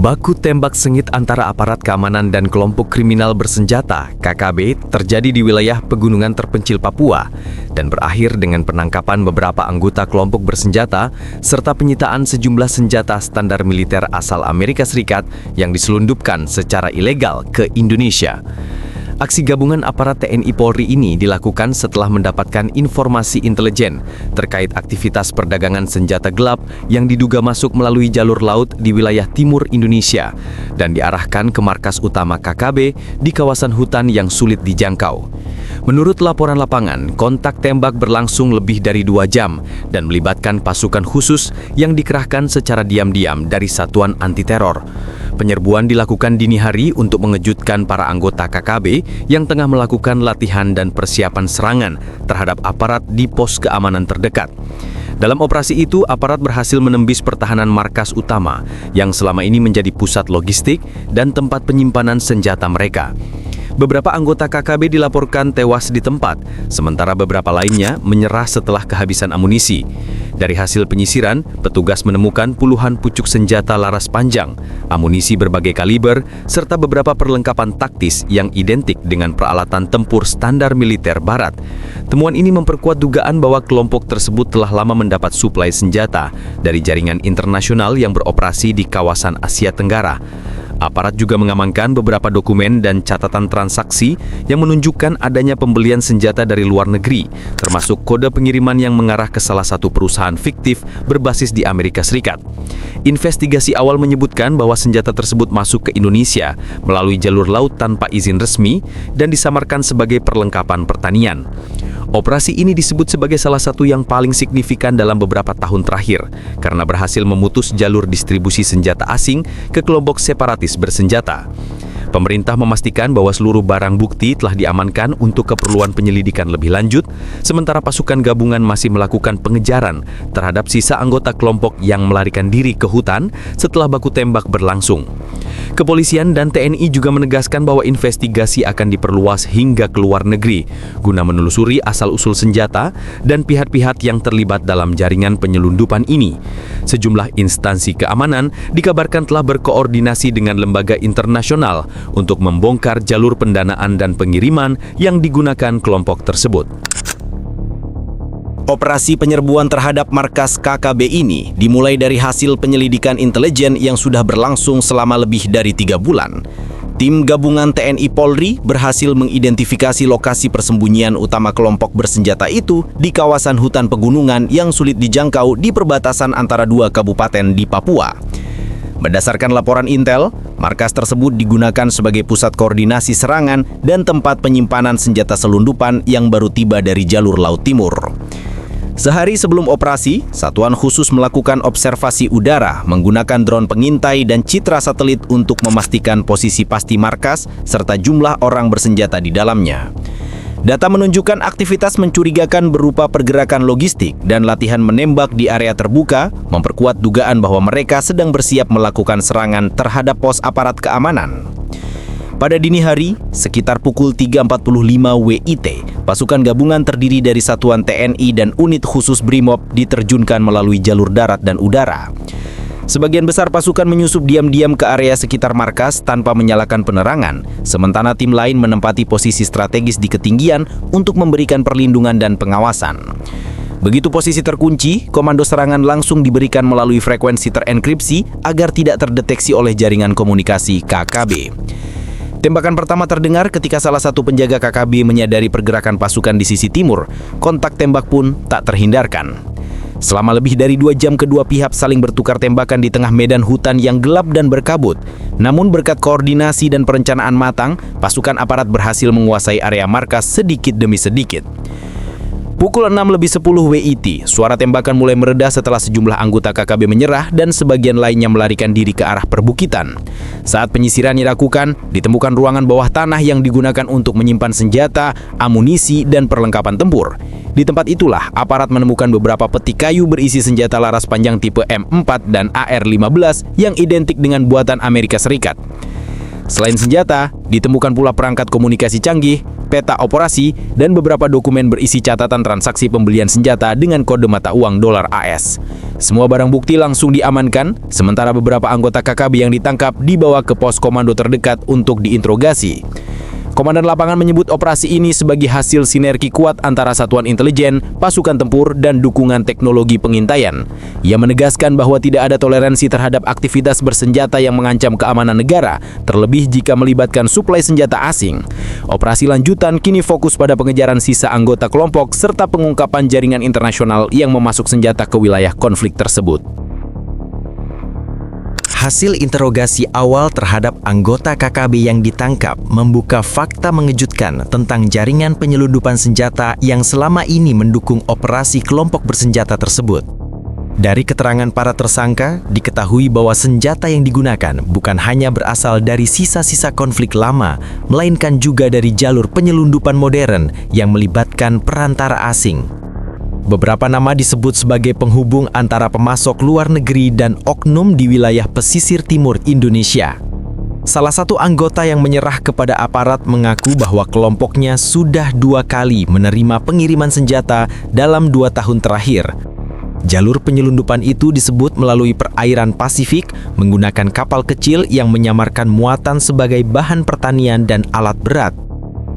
Baku tembak sengit antara aparat keamanan dan kelompok kriminal bersenjata (KKB) terjadi di wilayah pegunungan terpencil Papua dan berakhir dengan penangkapan beberapa anggota kelompok bersenjata serta penyitaan sejumlah senjata standar militer asal Amerika Serikat yang diselundupkan secara ilegal ke Indonesia. Aksi gabungan aparat TNI Polri ini dilakukan setelah mendapatkan informasi intelijen terkait aktivitas perdagangan senjata gelap yang diduga masuk melalui jalur laut di wilayah timur Indonesia dan diarahkan ke markas utama KKB di kawasan hutan yang sulit dijangkau. Menurut laporan lapangan, kontak tembak berlangsung lebih dari 2 jam dan melibatkan pasukan khusus yang dikerahkan secara diam-diam dari Satuan Anti Teror. Penyerbuan dilakukan dini hari untuk mengejutkan para anggota KKB yang tengah melakukan latihan dan persiapan serangan terhadap aparat di pos keamanan terdekat. Dalam operasi itu, aparat berhasil menembus pertahanan markas utama yang selama ini menjadi pusat logistik dan tempat penyimpanan senjata mereka. Beberapa anggota KKB dilaporkan tewas di tempat, sementara beberapa lainnya menyerah setelah kehabisan amunisi. Dari hasil penyisiran, petugas menemukan puluhan pucuk senjata laras panjang, amunisi berbagai kaliber, serta beberapa perlengkapan taktis yang identik dengan peralatan tempur standar militer barat. Temuan ini memperkuat dugaan bahwa kelompok tersebut telah lama mendapat suplai senjata dari jaringan internasional yang beroperasi di kawasan Asia Tenggara. Aparat juga mengamankan beberapa dokumen dan catatan transaksi yang menunjukkan adanya pembelian senjata dari luar negeri, termasuk kode pengiriman yang mengarah ke salah satu perusahaan fiktif berbasis di Amerika Serikat. Investigasi awal menyebutkan bahwa senjata tersebut masuk ke Indonesia melalui jalur laut tanpa izin resmi dan disamarkan sebagai perlengkapan pertanian. Operasi ini disebut sebagai salah satu yang paling signifikan dalam beberapa tahun terakhir karena berhasil memutus jalur distribusi senjata asing ke kelompok separatis bersenjata. Pemerintah memastikan bahwa seluruh barang bukti telah diamankan untuk keperluan penyelidikan lebih lanjut, sementara pasukan gabungan masih melakukan pengejaran terhadap sisa anggota kelompok yang melarikan diri ke hutan setelah baku tembak berlangsung. Kepolisian dan TNI juga menegaskan bahwa investigasi akan diperluas hingga ke luar negeri guna menelusuri asal-usul senjata dan pihak-pihak yang terlibat dalam jaringan penyelundupan ini. Sejumlah instansi keamanan dikabarkan telah berkoordinasi dengan lembaga internasional untuk membongkar jalur pendanaan dan pengiriman yang digunakan kelompok tersebut. Operasi penyerbuan terhadap markas KKB ini dimulai dari hasil penyelidikan intelijen yang sudah berlangsung selama lebih dari 3 bulan. Tim gabungan TNI Polri berhasil mengidentifikasi lokasi persembunyian utama kelompok bersenjata itu di kawasan hutan pegunungan yang sulit dijangkau di perbatasan antara 2 kabupaten di Papua. Berdasarkan laporan intel, markas tersebut digunakan sebagai pusat koordinasi serangan dan tempat penyimpanan senjata selundupan yang baru tiba dari jalur Laut Timur. Sehari sebelum operasi, satuan khusus melakukan observasi udara menggunakan drone pengintai dan citra satelit untuk memastikan posisi pasti markas serta jumlah orang bersenjata di dalamnya. Data menunjukkan aktivitas mencurigakan berupa pergerakan logistik dan latihan menembak di area terbuka, memperkuat dugaan bahwa mereka sedang bersiap melakukan serangan terhadap pos aparat keamanan. Pada dini hari, sekitar pukul 3.45 WIT, pasukan gabungan terdiri dari satuan TNI dan unit khusus BRIMOB diterjunkan melalui jalur darat dan udara. Sebagian besar pasukan menyusup diam-diam ke area sekitar markas tanpa menyalakan penerangan, sementara tim lain menempati posisi strategis di ketinggian untuk memberikan perlindungan dan pengawasan. Begitu posisi terkunci, komando serangan langsung diberikan melalui frekuensi terenkripsi agar tidak terdeteksi oleh jaringan komunikasi KKB. Tembakan pertama terdengar ketika salah satu penjaga KKB menyadari pergerakan pasukan di sisi timur. Kontak tembak pun tak terhindarkan. Selama lebih dari 2 jam kedua pihak saling bertukar tembakan di tengah medan hutan yang gelap dan berkabut. Namun berkat koordinasi dan perencanaan matang, pasukan aparat berhasil menguasai area markas sedikit demi sedikit. Pukul 6.10 WIT, suara tembakan mulai mereda setelah sejumlah anggota KKB menyerah dan sebagian lainnya melarikan diri ke arah perbukitan. Saat penyisiran dilakukan, ditemukan ruangan bawah tanah yang digunakan untuk menyimpan senjata, amunisi, dan perlengkapan tempur. Di tempat itulah, aparat menemukan beberapa peti kayu berisi senjata laras panjang tipe M4 dan AR-15 yang identik dengan buatan Amerika Serikat. Selain senjata, ditemukan pula perangkat komunikasi canggih, peta operasi, dan beberapa dokumen berisi catatan transaksi pembelian senjata dengan kode mata uang dolar AS. Semua barang bukti langsung diamankan, sementara beberapa anggota KKB yang ditangkap dibawa ke pos komando terdekat untuk diinterogasi. Komandan lapangan menyebut operasi ini sebagai hasil sinergi kuat antara satuan intelijen, pasukan tempur, dan dukungan teknologi pengintaian. Ia menegaskan bahwa tidak ada toleransi terhadap aktivitas bersenjata yang mengancam keamanan negara, terlebih jika melibatkan suplai senjata asing. Operasi lanjutan kini fokus pada pengejaran sisa anggota kelompok serta pengungkapan jaringan internasional yang memasuk senjata ke wilayah konflik tersebut. Hasil interogasi awal terhadap anggota KKB yang ditangkap membuka fakta mengejutkan tentang jaringan penyelundupan senjata yang selama ini mendukung operasi kelompok bersenjata tersebut. Dari keterangan para tersangka, diketahui bahwa senjata yang digunakan bukan hanya berasal dari sisa-sisa konflik lama, melainkan juga dari jalur penyelundupan modern yang melibatkan perantara asing. Beberapa nama disebut sebagai penghubung antara pemasok luar negeri dan oknum di wilayah pesisir timur Indonesia. Salah satu anggota yang menyerah kepada aparat mengaku bahwa kelompoknya sudah 2 kali menerima pengiriman senjata dalam 2 tahun terakhir. Jalur penyelundupan itu disebut melalui perairan Pasifik menggunakan kapal kecil yang menyamarkan muatan sebagai bahan pertanian dan alat berat.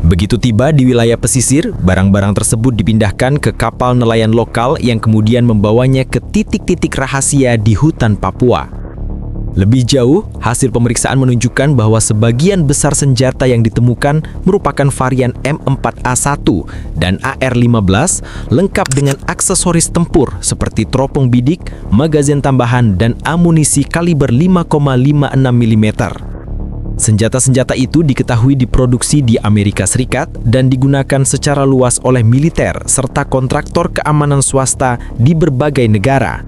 Begitu tiba di wilayah pesisir, barang-barang tersebut dipindahkan ke kapal nelayan lokal yang kemudian membawanya ke titik-titik rahasia di hutan Papua. Lebih jauh, hasil pemeriksaan menunjukkan bahwa sebagian besar senjata yang ditemukan merupakan varian M4A1 dan AR-15 lengkap dengan aksesoris tempur seperti teropong bidik, magazin tambahan, dan amunisi kaliber 5,56 mm. Senjata-senjata itu diketahui diproduksi di Amerika Serikat dan digunakan secara luas oleh militer serta kontraktor keamanan swasta di berbagai negara.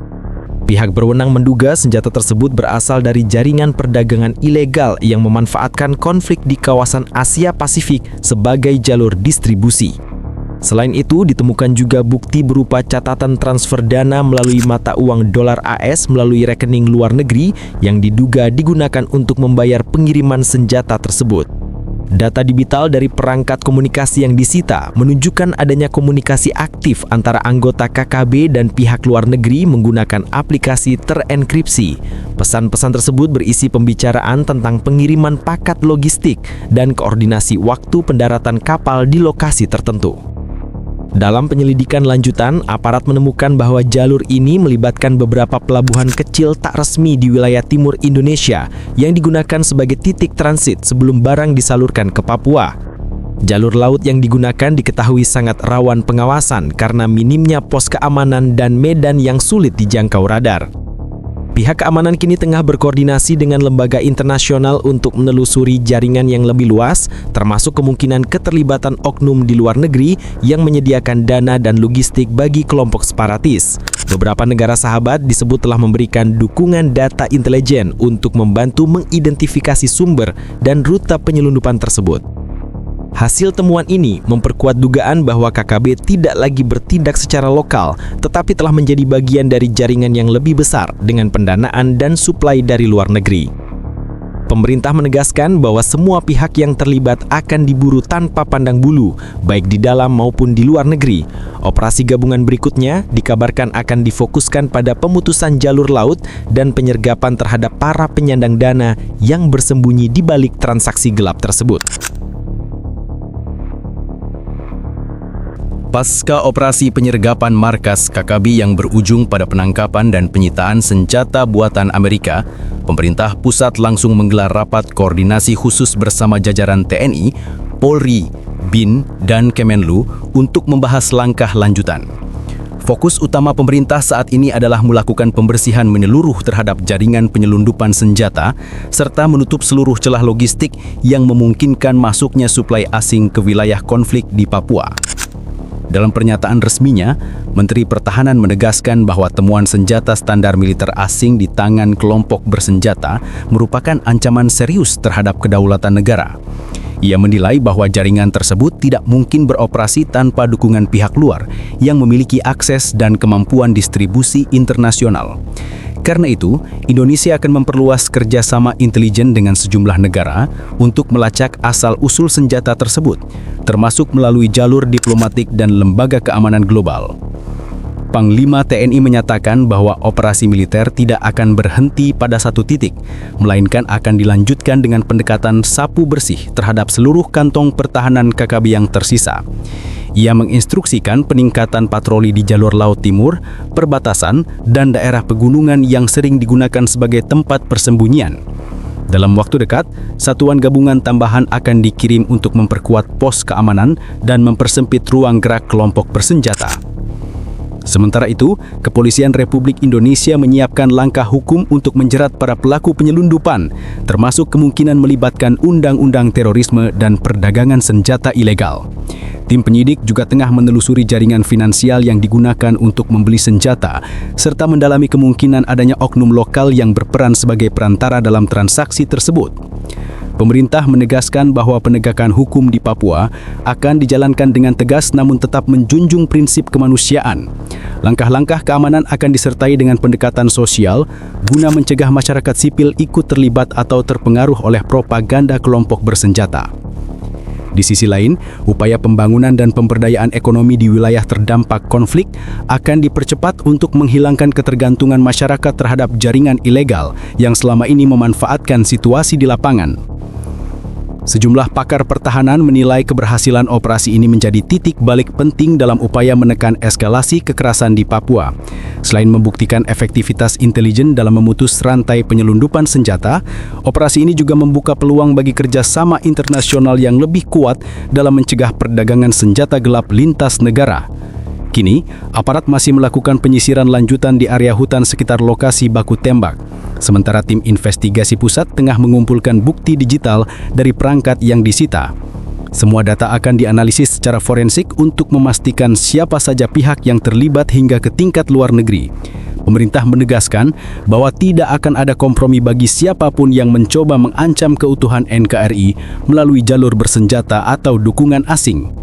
Pihak berwenang menduga senjata tersebut berasal dari jaringan perdagangan ilegal yang memanfaatkan konflik di kawasan Asia Pasifik sebagai jalur distribusi. Selain itu, ditemukan juga bukti berupa catatan transfer dana melalui mata uang dolar AS melalui rekening luar negeri yang diduga digunakan untuk membayar pengiriman senjata tersebut. Data digital dari perangkat komunikasi yang disita menunjukkan adanya komunikasi aktif antara anggota KKB dan pihak luar negeri menggunakan aplikasi terenkripsi. Pesan-pesan tersebut berisi pembicaraan tentang pengiriman paket logistik dan koordinasi waktu pendaratan kapal di lokasi tertentu. Dalam penyelidikan lanjutan, aparat menemukan bahwa jalur ini melibatkan beberapa pelabuhan kecil tak resmi di wilayah timur Indonesia yang digunakan sebagai titik transit sebelum barang disalurkan ke Papua. Jalur laut yang digunakan diketahui sangat rawan pengawasan karena minimnya pos keamanan dan medan yang sulit dijangkau radar. Pihak keamanan kini tengah berkoordinasi dengan lembaga internasional untuk menelusuri jaringan yang lebih luas, termasuk kemungkinan keterlibatan oknum di luar negeri yang menyediakan dana dan logistik bagi kelompok separatis. Beberapa negara sahabat disebut telah memberikan dukungan data intelijen untuk membantu mengidentifikasi sumber dan rute penyelundupan tersebut. Hasil temuan ini memperkuat dugaan bahwa KKB tidak lagi bertindak secara lokal, tetapi telah menjadi bagian dari jaringan yang lebih besar dengan pendanaan dan suplai dari luar negeri. Pemerintah menegaskan bahwa semua pihak yang terlibat akan diburu tanpa pandang bulu, baik di dalam maupun di luar negeri. Operasi gabungan berikutnya dikabarkan akan difokuskan pada pemutusan jalur laut dan penyergapan terhadap para penyandang dana yang bersembunyi di balik transaksi gelap tersebut. Pasca operasi penyergapan markas KKB yang berujung pada penangkapan dan penyitaan senjata buatan Amerika, pemerintah pusat langsung menggelar rapat koordinasi khusus bersama jajaran TNI, Polri, BIN, dan Kemenlu untuk membahas langkah lanjutan. Fokus utama pemerintah saat ini adalah melakukan pembersihan menyeluruh terhadap jaringan penyelundupan senjata serta menutup seluruh celah logistik yang memungkinkan masuknya suplai asing ke wilayah konflik di Papua. Dalam pernyataan resminya, Menteri Pertahanan menegaskan bahwa temuan senjata standar militer asing di tangan kelompok bersenjata merupakan ancaman serius terhadap kedaulatan negara. Ia menilai bahwa jaringan tersebut tidak mungkin beroperasi tanpa dukungan pihak luar yang memiliki akses dan kemampuan distribusi internasional. Karena itu, Indonesia akan memperluas kerjasama intelijen dengan sejumlah negara untuk melacak asal-usul senjata tersebut, termasuk melalui jalur diplomatik dan lembaga keamanan global. Panglima TNI menyatakan bahwa operasi militer tidak akan berhenti pada satu titik, melainkan akan dilanjutkan dengan pendekatan sapu bersih terhadap seluruh kantong pertahanan KKB yang tersisa. Ia menginstruksikan peningkatan patroli di jalur laut timur, perbatasan, dan daerah pegunungan yang sering digunakan sebagai tempat persembunyian. Dalam waktu dekat, satuan gabungan tambahan akan dikirim untuk memperkuat pos keamanan dan mempersempit ruang gerak kelompok bersenjata. Sementara itu, Kepolisian Republik Indonesia menyiapkan langkah hukum untuk menjerat para pelaku penyelundupan, termasuk kemungkinan melibatkan undang-undang terorisme dan perdagangan senjata ilegal. Tim penyidik juga tengah menelusuri jaringan finansial yang digunakan untuk membeli senjata, serta mendalami kemungkinan adanya oknum lokal yang berperan sebagai perantara dalam transaksi tersebut. Pemerintah menegaskan bahwa penegakan hukum di Papua akan dijalankan dengan tegas namun tetap menjunjung prinsip kemanusiaan. Langkah-langkah keamanan akan disertai dengan pendekatan sosial guna mencegah masyarakat sipil ikut terlibat atau terpengaruh oleh propaganda kelompok bersenjata. Di sisi lain, upaya pembangunan dan pemberdayaan ekonomi di wilayah terdampak konflik akan dipercepat untuk menghilangkan ketergantungan masyarakat terhadap jaringan ilegal yang selama ini memanfaatkan situasi di lapangan. Sejumlah pakar pertahanan menilai keberhasilan operasi ini menjadi titik balik penting dalam upaya menekan eskalasi kekerasan di Papua. Selain membuktikan efektivitas intelijen dalam memutus rantai penyelundupan senjata, operasi ini juga membuka peluang bagi kerjasama internasional yang lebih kuat dalam mencegah perdagangan senjata gelap lintas negara. Kini, aparat masih melakukan penyisiran lanjutan di area hutan sekitar lokasi baku tembak. Sementara tim investigasi pusat tengah mengumpulkan bukti digital dari perangkat yang disita. Semua data akan dianalisis secara forensik untuk memastikan siapa saja pihak yang terlibat hingga ke tingkat luar negeri. Pemerintah menegaskan bahwa tidak akan ada kompromi bagi siapapun yang mencoba mengancam keutuhan NKRI melalui jalur bersenjata atau dukungan asing.